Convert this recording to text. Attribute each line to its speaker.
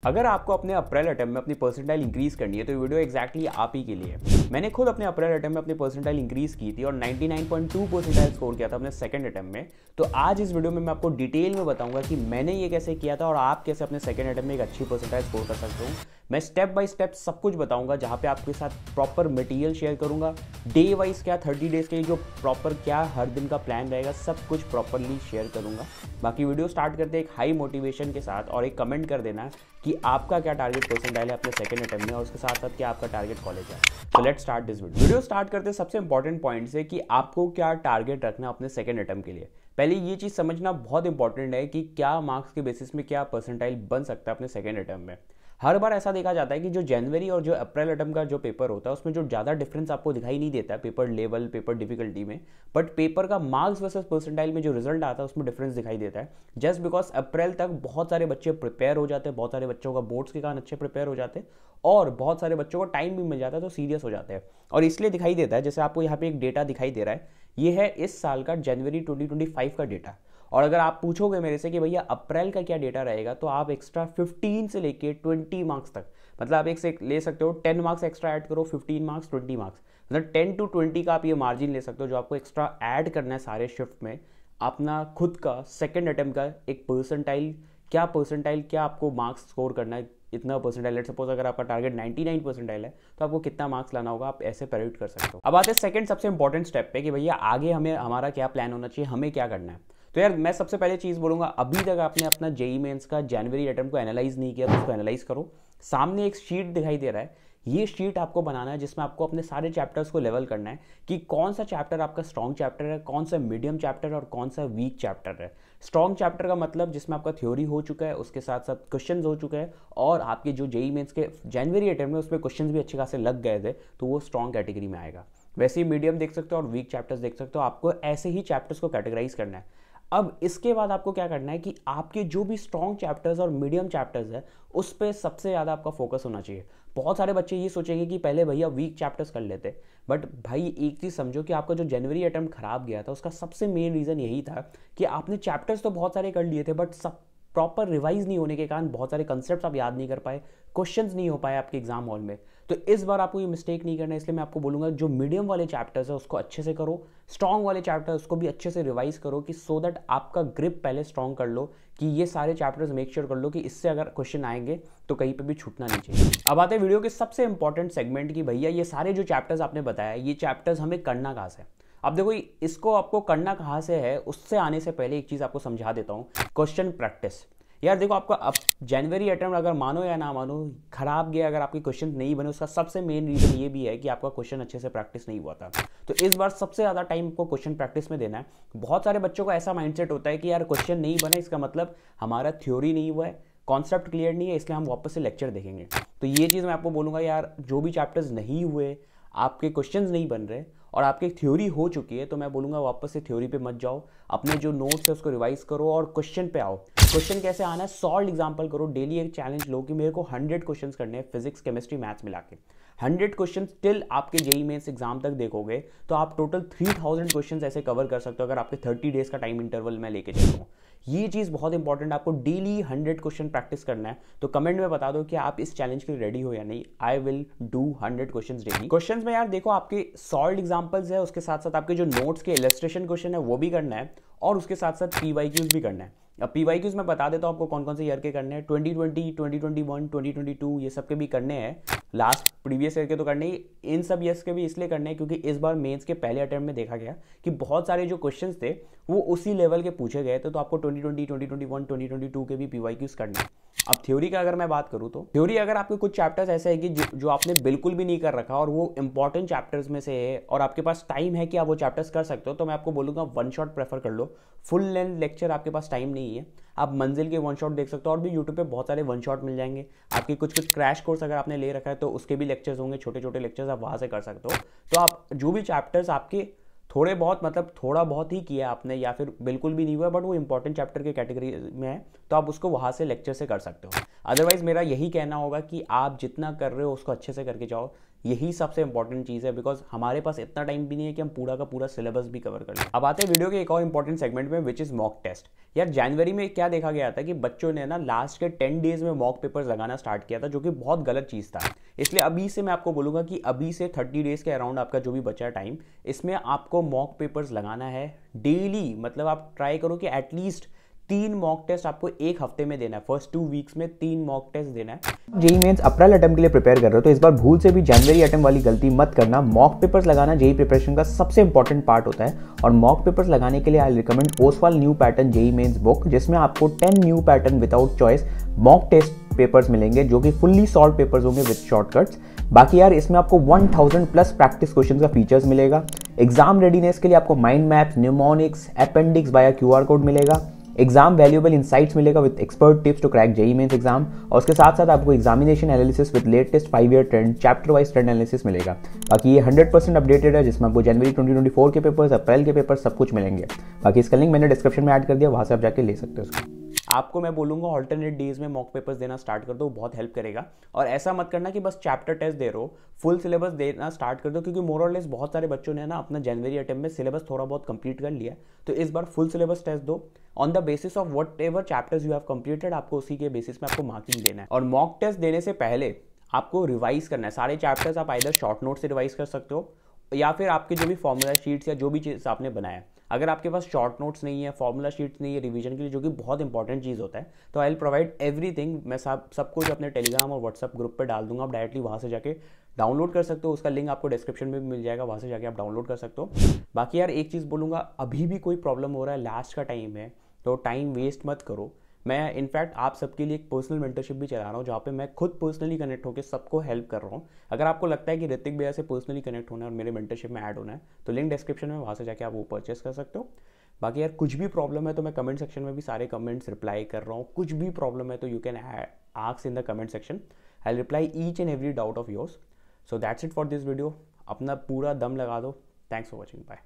Speaker 1: अगर आपको अपने अप्रैल अटेम्प्ट में अपनी परसेंटाइल इंक्रीज करनी है तो ये वीडियो एक्जैक्टली आप ही के लिए है। मैंने खुद अपने अप्रैल अटेम्प्ट में अपनी परसेंटाइल इंक्रीज की थी और 99.2 परसेंटाइल स्कोर किया था अपने सेकंड अटेम्प्ट में। तो आज इस वीडियो में मैं आपको डिटेल में बताऊंगा कि मैंने ये कैसे किया था और आप कैसे अपने सेकंड अटेम्प्ट में एक अच्छी परसेंटाइल स्कोर कर सकते हो। मैं स्टेप बाय स्टेप सब कुछ बताऊंगा, जहाँ पे आपके साथ प्रॉपर मटेरियल शेयर करूंगा, डे वाइज क्या 30 डेज के जो प्रॉपर क्या हर दिन का प्लान रहेगा, सब कुछ प्रॉपरली शेयर करूंगा। बाकी वीडियो स्टार्ट करते एक हाई मोटिवेशन के साथ और एक कमेंट कर देना कि आपका क्या टारगेट परसेंटाइल है अपने सेकंड अटेम्प्ट में और उसके साथ साथ क्या आपका टारगेट कॉलेज है। तो let's start this video start करते सबसे इंपॉर्टेंट पॉइंट से कि आपको क्या टारगेट रखना अपने सेकंड अटेम्प्ट के लिए। पहले ये चीज़ समझना बहुत इंपॉर्टेंट है कि क्या मार्क्स के बेसिस में क्या परसेंटाइल बन सकता है अपने सेकंड अटेम्प्ट में। हर बार ऐसा देखा जाता है कि जो जनवरी और जो अप्रैल अटेम्प्ट का जो पेपर होता है उसमें जो ज़्यादा डिफरेंस आपको दिखाई नहीं देता है पेपर लेवल पेपर डिफिकल्टी में, बट पेपर का मार्क्स वर्सेस परसेंटाइल में जो रिजल्ट आता है उसमें डिफरेंस दिखाई देता है। जस्ट बिकॉज अप्रैल तक बहुत सारे बच्चे प्रिपेयर हो जाते हैं, बहुत सारे बच्चों का बोर्ड्स के कारण अच्छे प्रिपेयर हो जाते हैं और बहुत सारे बच्चों को टाइम भी मिल जाता है तो सीरियस हो जाते हैं और इसलिए दिखाई देता है। जैसे आपको यहाँ पे एक डेटा दिखाई दे रहा है, ये है इस साल का जनवरी 2025 का डेटा। और अगर आप पूछोगे मेरे से कि भैया अप्रैल का क्या डेटा रहेगा, तो आप एक्स्ट्रा 15 से लेके 20 मार्क्स तक, मतलब आप एक से ले सकते हो 10 मार्क्स एक्स्ट्रा ऐड करो, 15 मार्क्स 20 मार्क्स, मतलब 10 to 20 का आप ये मार्जिन ले सकते हो जो आपको एक्स्ट्रा ऐड करना है सारे शिफ्ट में अपना खुद का सेकंड अटेम्प्ट का एक परसेंटाइल, क्या आपको मार्क्स स्कोर करना है, इतना परसेंटाइल। लेट्स सपोज अगर आपका टारगेट 99 परसेंटाइल है तो आपको कितना मार्क्स लाना होगा, आप ऐसे प्रेडिक्ट कर सकते हो। अब आते हैं सेकंड सबसे इंपॉर्टेंट स्टेप पे कि भैया आगे हमें हमारा क्या प्लान होना चाहिए, हमें क्या करना है। तो यार मैं सबसे पहले चीज़ बोलूँगा, अभी तक आपने अपना जेईई मेंस का जनवरी अटेम्प्ट को एनालाइज नहीं किया तो उसको एनालाइज करो। सामने एक शीट दिखाई दे रहा है, ये शीट आपको बनाना है जिसमें आपको अपने सारे चैप्टर्स को लेवल करना है कि कौन सा चैप्टर आपका स्ट्रॉन्ग चैप्टर है, कौन सा मीडियम चैप्टर है और कौन सा वीक चैप्टर है। स्ट्रॉन्ग चैप्टर का मतलब जिसमें आपका थ्योरी हो चुका है, उसके साथ साथ क्वेश्चंस हो चुके हैं और आपके जो जेईई मेंस के जनवरी अटेम्प्ट में उसमें क्वेश्चंस भी अच्छे खासे लग गए थे, तो वो स्ट्रॉन्ग कैटेगरी में आएगा। वैसे ही मीडियम देख सकते हो और वीक चैप्टर्स देख सकते हो, आपको ऐसे ही चैप्टर्स को कैटेगराइज करना है। अब इसके बाद आपको क्या करना है कि आपके जो भी स्ट्रॉन्ग चैप्टर्स और मीडियम चैप्टर्स है उस पर सबसे ज़्यादा आपका फोकस होना चाहिए। बहुत सारे बच्चे ये सोचेंगे कि पहले भैया वीक चैप्टर्स कर लेते, बट भाई एक चीज़ समझो कि आपका जो जनवरी अटेम्प्ट खराब गया था उसका सबसे मेन रीज़न यही था कि आपने चैप्टर्स तो बहुत सारे कर लिए थे बट सब प्रॉपर रिवाइज नहीं होने के कारण बहुत सारे कंसेप्ट आप याद नहीं कर पाए, क्वेश्चंस नहीं हो पाए आपके एग्जाम हॉल में। तो इस बार आपको ये मिस्टेक नहीं करना है, इसलिए मैं आपको बोलूँगा जो मीडियम वाले चैप्टर्स है उसको अच्छे से करो, स्ट्रॉन्ग वाले चैप्टर उसको भी अच्छे से रिवाइज करो कि सो दैट आपका ग्रिप पहले स्ट्रॉन्ग कर लो कि ये सारे चैप्टर्स मेक श्योर कर लो कि इससे अगर क्वेश्चन आएंगे तो कहीं पे भी छूटना नहीं चाहिए। अब आते हैं वीडियो के सबसे इंपॉर्टेंट सेगमेंट की भैया ये सारे जो चैप्टर्स आपने बताया ये चैप्टर्स हमें करना कहाँ से। अब देखो इसको आपको करना कहाँ से है, उससे आने से पहले एक चीज़ आपको समझा देता हूँ, क्वेश्चन प्रैक्टिस। यार देखो आपका अब जनवरी अटेम्प्ट अगर मानो या ना मानो खराब गया, अगर आपके क्वेश्चन नहीं बने उसका सबसे मेन रीज़न ये भी है कि आपका क्वेश्चन अच्छे से प्रैक्टिस नहीं हुआ था। तो इस बार सबसे ज़्यादा टाइम आपको क्वेश्चन प्रैक्टिस में देना है। बहुत सारे बच्चों को ऐसा माइंडसेट होता है कि यार क्वेश्चन नहीं बना इसका मतलब हमारा थ्योरी नहीं हुआ है, कॉन्सेप्ट क्लियर नहीं है, इसलिए हम वापस से लेक्चर देखेंगे। तो ये चीज़ मैं आपको बोलूँगा यार, जो भी चैप्टर्स नहीं हुए, आपके क्वेश्चंस नहीं बन रहे और आपकी थ्योरी हो चुकी है, तो मैं बोलूँगा वापस से थ्योरी पे मत जाओ, अपने जो नोट्स है उसको रिवाइज करो और क्वेश्चन पे आओ। क्वेश्चन कैसे आना है, सॉल्व एग्जाम्पल करो, डेली एक चैलेंज लो कि मेरे को 100 क्वेश्चन करने हैं फिजिक्स केमिस्ट्री मैथ्स मिला के। 100 क्वेश्चन टिल आपके जेईई मेंस एग्जाम तक देखोगे तो आप टोटल 3000 क्वेश्चन ऐसे कवर कर सकते हो अगर आपके 30 डेज का टाइम इंटरवल मैं लेके चलता हूँ। ये चीज़ बहुत इंपॉर्टेंट है, आपको डेली 100 क्वेश्चन प्रैक्टिस करना है। तो कमेंट में बता दो कि आप इस चैलेंज के लिए रेडी हो या नहीं। I will do 100 question daily. Questions में यार देखो आपके सॉल्व एग्जांपल्स है, उसके साथ साथ आपके जो नोट्स के इलस्ट्रेशन क्वेश्चन है वो भी करना है और उसके साथ साथ पीवाईक्यूज भी करना है। अब पीवाईक्यूज में बता देता हूँ आपको कौन कौन से ईयर के करने हैं, 2020, 2021, 2022 ये सब के भी करने हैं। लास्ट प्रीवियस ईयर के तो करने ही, इन सब ईयर्स के भी इसलिए करने हैं क्योंकि इस बार मेंस के पहले अटेम्प्ट में देखा गया कि बहुत सारे जो क्वेश्चंस थे वो उसी लेवल के पूछे गए थे। तो आपको 2020, 2021, 2022 के भी पीवाईक्यूज करने हैं। अब थ्योरी का अगर मैं बात करूँ तो थ्योरी अगर आपके कुछ चैप्टर्स ऐसे है कि जो आपने बिल्कुल भी नहीं कर रखा और वो इंपॉर्टेंट चैप्टर्स में से है और आपके पास टाइम है कि आप वो चैप्टर्स कर सकते हो, तो मैं आपको बोलूँगा वन शॉट प्रेफर कर लो। फुल लेंथ लेक्चर आपके पास टाइम नहीं है, आप मंजिल के वन शॉट देख सकते हो और भी यूट्यूब पे बहुत सारे वन शॉट मिल जाएंगे। आपके कुछ क्रैश कोर्स अगर आपने ले रखा है तो उसके भी लेक्चर्स होंगे, छोटे छोटे लेक्चर्स आप वहाँ से कर सकते हो। तो आप जो भी चैप्टर्स आपके थोड़ा बहुत ही किया आपने या फिर बिल्कुल भी नहीं हुआ बट वो इंपॉर्टेंट चैप्टर के कैटेगरी में है, तो आप उसको वहाँ से लेक्चर से कर सकते हो। अदरवाइज मेरा यही कहना होगा कि आप जितना कर रहे हो उसको अच्छे से करके जाओ, यही सबसे इंपॉर्टेंट चीज़ है, बिकॉज हमारे पास इतना टाइम भी नहीं है कि हम पूरा का पूरा सिलेबस भी कवर कर लें। अब आते हैं वीडियो के एक और इंपॉर्टेंट सेगमेंट में, विच इज़ मॉक टेस्ट। यार जनवरी में क्या देखा गया था कि बच्चों ने ना लास्ट के 10 डेज में मॉक पेपर्स लगाना स्टार्ट किया था, जो कि बहुत गलत चीज़ था। इसलिए अभी से मैं आपको बोलूँगा कि अभी से 30 डेज के अराउंड आपका जो भी बचा है टाइम, इसमें आपको मॉक पेपर्स लगाना है डेली। मतलब आप ट्राई करो कि एटलीस्ट 3 मॉक टेस्ट आपको एक हफ्ते में देना है। फर्स्ट 2 वीक्स में 3 मॉक टेस्ट देना है। जेईई मेंस अप्रैल अटेम्प्ट के लिए प्रिपेयर कर रहे हो तो इस बार भूल से भी जनवरी अटेम्प्ट वाली गलती मत करना। मॉक पेपर्स लगाना जेईई प्रिपरेशन का सबसे इंपॉर्टेंट पार्ट होता है, और मॉक पेपर्स लगाने के लिए I recommend Oswaal new pattern JEE mains book, जिसमें आपको 10 new pattern without choice mock test papers मिलेंगे, जो कि फुल्ली सॉल्व पेपर्स होंगे विद शॉर्टकट्स। बाकी यार इसमें आपको 1000 प्लस प्रैक्टिस क्वेश्चन का फीचर्स मिलेगा। एग्जाम रेडीनेस के लिए आपको mind maps, mnemonics, appendix via QR code मिलेगा। एग्जाम वैल्यूएबल इंसाइट्स मिलेगा with expert tips to crack JEE mains exam, और उसके साथ साथ आपको examination analysis with latest 5 year trend, chapter wise trend analysis मिलेगा। बाकी ये 100% अपडेटेड है, जिसमें आपको जनवरी 2024 के पेपर्स, अप्रैल के पेपर्स सब कुछ मिलेंगे। बाकी इसका लिंक मैंने डिस्क्रिप्शन में ऐड कर दिया, वहाँ से आप जाके ले सकते हो उसको। आपको मैं बोलूँगा ऑल्टरनेट डेज में मॉक पेपर्स देना स्टार्ट कर दो, बहुत हेल्प करेगा। और ऐसा मत करना कि बस चैप्टर टेस्ट दे रहे हो, फुल सिलेबस देना स्टार्ट कर दो, क्योंकि मोर और लेस बहुत सारे बच्चों ने ना अपना जनवरी अटेम्प्ट में सिलेबस थोड़ा बहुत कंप्लीट कर लिया। तो इस बार फुल सिलेबस टेस्ट दो, on the basis of what ever chapters you have completed, आपको उसी के बेसिस में आपको मार्किंग देना है। और मॉक टेस्ट देने से पहले आपको रिवाइज करना है सारे चैप्टर्स। आप आइदर शॉर्ट नोट से रिवाइज कर सकते हो, या फिर आपके जो भी फॉर्मूला शीट्स या जो भी चीज़ आपने बनाया। अगर आपके पास शॉर्ट नोट्स नहीं है, फॉर्मूला शीट्स नहीं है रिवीजन के लिए, जो कि बहुत इंपॉर्टेंट चीज़ होता है, तो आई विल प्रोवाइड एवरीथिंग। मैं सब कुछ अपने टेलीग्राम और व्हाट्सअप ग्रुप पे डाल दूंगा, आप डायरेक्टली वहाँ से जाके डाउनलोड कर सकते हो। उसका लिंक आपको डिस्क्रिप्शन में भी मिल जाएगा, वहाँ से जाके आप डाउनलोड कर सकते हो। बाकी यार एक चीज़ बोलूँगा, अभी भी कोई प्रॉब्लम हो रहा है, लास्ट का टाइम है, तो टाइम वेस्ट मत करो। मैं इनफैक्ट आप सबके लिए एक पर्सनल मेंटरशिप भी चला रहा हूँ, जहाँ पे मैं खुद पर्सनली कनेक्ट होकर सबको हेल्प कर रहा हूँ। अगर आपको लगता है कि ऋतिक भैया से पर्सनली कनेक्ट होना है और मेरे मेंटरशिप में ऐड होना है, तो लिंक डिस्क्रिप्शन में, वहाँ से जाके आप वो परचेस कर सकते हो। बाकी यार कुछ भी प्रॉब्लम है तो मैं कमेंट सेक्शन में भी सारे कमेंट्स रिप्लाई कर रहा हूँ। कुछ भी प्रॉब्लम है तो you can ask in the comment section, I will reply each and every doubt of yours. So that's it for this video. अपना पूरा दम लगा दो। Thanks for watching, bye.